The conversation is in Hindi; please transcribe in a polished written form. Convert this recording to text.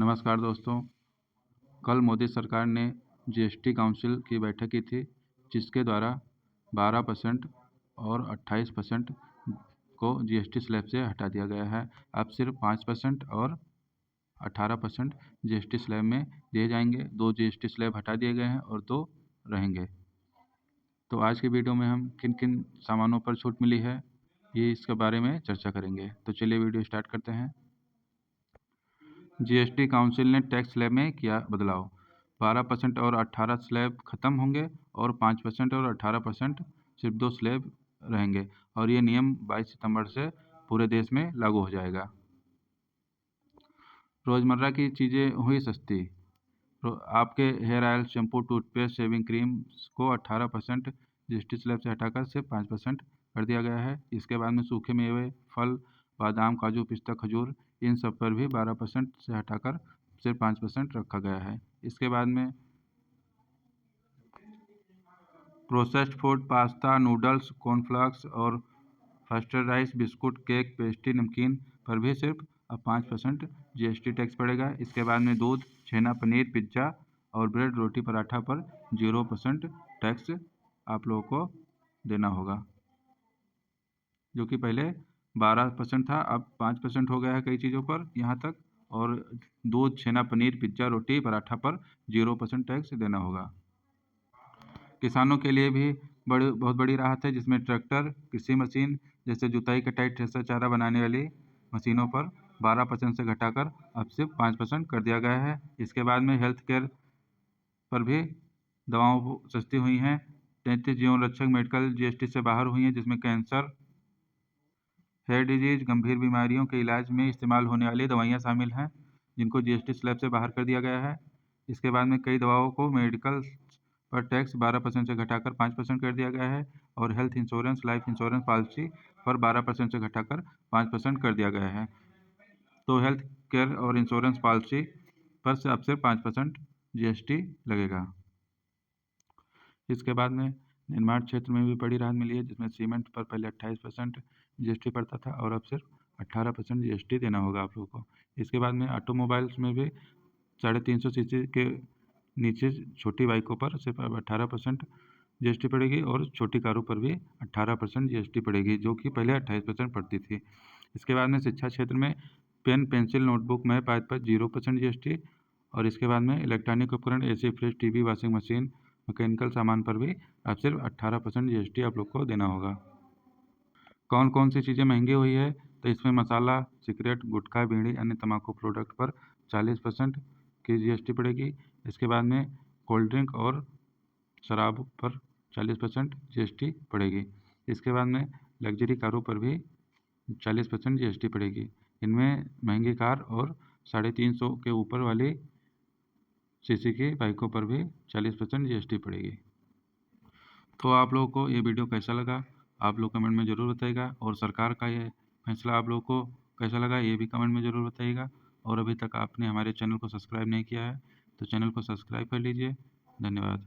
नमस्कार दोस्तों। कल मोदी सरकार ने जीएसटी काउंसिल की बैठक की थी, जिसके द्वारा 12% और 28% को जीएसटी स्लैब से हटा दिया गया है। अब सिर्फ 5% और 18% जीएसटी स्लैब में दिए जाएंगे। 2 जीएसटी स्लैब हटा दिए गए हैं और 2 रहेंगे। तो आज के वीडियो में हम किन किन सामानों पर छूट मिली है, ये इसके बारे में चर्चा करेंगे। तो चलिए वीडियो स्टार्ट करते हैं। जीएसटी काउंसिल ने टैक्स स्लैब में किया बदलाव। 12% और 18 स्लैब खत्म होंगे और 5% और 18% सिर्फ 2 स्लैब रहेंगे और ये नियम 22 सितंबर से पूरे देश में लागू हो जाएगा। रोज़मर्रा की चीज़ें हुई सस्ती। आपके hair oil, shampoo, toothpaste, shaving cream को 18% जीएसटी स्लैब से हटाकर सिर्फ 5% कर दिया गया है। इसके बाद में सूखे मेवे, फल, बादाम, काजू, पिस्ता, खजूर, इन सब पर भी 12% से हटाकर सिर्फ 5% रखा गया है। इसके बाद में processed food, pasta, noodles, cornflakes और पास्चराइज्ड बिस्कुट, केक, पेस्ट्री, नमकीन पर भी सिर्फ अब 5% जीएसटी टैक्स पड़ेगा। इसके बाद में दूध, छेना, पनीर, पिज्ज़ा और ब्रेड, रोटी, पराठा पर 0% टैक्स आप लोगों को देना होगा, जो कि पहले 12% था, अब 5% हो गया है कई चीज़ों पर यहाँ तक। और दूध, छेना, पनीर, पिज्ज़ा, रोटी, पराठा पर 0% टैक्स देना होगा। किसानों के लिए भी बहुत बड़ी राहत है, जिसमें ट्रैक्टर, कृषि मशीन जैसे जुताई, कटाई, थ्रेसर, चारा बनाने वाली मशीनों पर 12% से घटाकर अब सिर्फ 5% कर दिया गया है। इसके बाद में हेल्थ केयर पर भी दवाओं सस्ती हुई हैं। 33 जीवन रक्षक मेडिकल जीएसटी से बाहर हुई हैं, जिसमें कैंसर, हेयर डिजीज, गंभीर बीमारियों के इलाज में इस्तेमाल होने वाली दवाइयाँ शामिल हैं, जिनको जीएसटी स्लैब से बाहर कर दिया गया है। इसके बाद में कई दवाओं को मेडिकल पर टैक्स 12% से घटाकर 5% कर दिया गया है और health insurance, life insurance policy पर 12% से घटाकर 5% कर दिया गया है। तो हेल्थ केयर और इंश्योरेंस पॉलिसी पर से अब सिर्फ 5% जीएसटी लगेगा। इसके बाद में निर्माण क्षेत्र में भी बड़ी राहत मिली है, जिसमें सीमेंट पर पहले 28% जीएसटी पड़ता था और अब सिर्फ 18% जीएसटी देना होगा आप लोगों को। इसके बाद में ऑटोमोबाइल्स में भी 350 सीसी के नीचे छोटी बाइकों पर सिर्फ अब 18% जीएसटी पड़ेगी और छोटी कारों पर भी 18% जीएसटी पड़ेगी, जो कि पहले 28% पड़ती थी। इसके बाद में शिक्षा क्षेत्र में पेन, पेंसिल, नोटबुक, मैप आदि पर 0% जीएसटी और इसके बाद में इलेक्ट्रॉनिक उपकरण, AC, fridge, TV, washing machine, mechanical सामान पर भी अब सिर्फ 18% जीएसटी आप लोग को देना होगा। कौन कौन सी चीज़ें महंगी हुई है, तो इसमें मसाला, सिगरेट, गुटखा, बीड़ी, अन्य तंबाकू प्रोडक्ट पर 40% की जीएसटी पड़ेगी। इसके बाद में कोल्ड ड्रिंक और शराब पर 40% जीएसटी पड़ेगी। इसके बाद में लग्जरी कारों पर भी 40% जीएसटी पड़ेगी। इनमें महंगी कार और 350 के ऊपर वाली सीसी की बाइकों पर भी 40% जीएसटी पड़ेगी। तो आप लोगों को ये वीडियो कैसा लगा, आप लोग कमेंट में ज़रूर बताइएगा और सरकार का ये फैसला आप लोगों को कैसा लगा, ये भी कमेंट में ज़रूर बताइएगा। और अभी तक आपने हमारे चैनल को सब्सक्राइब नहीं किया है तो चैनल को सब्सक्राइब कर लीजिए। धन्यवाद।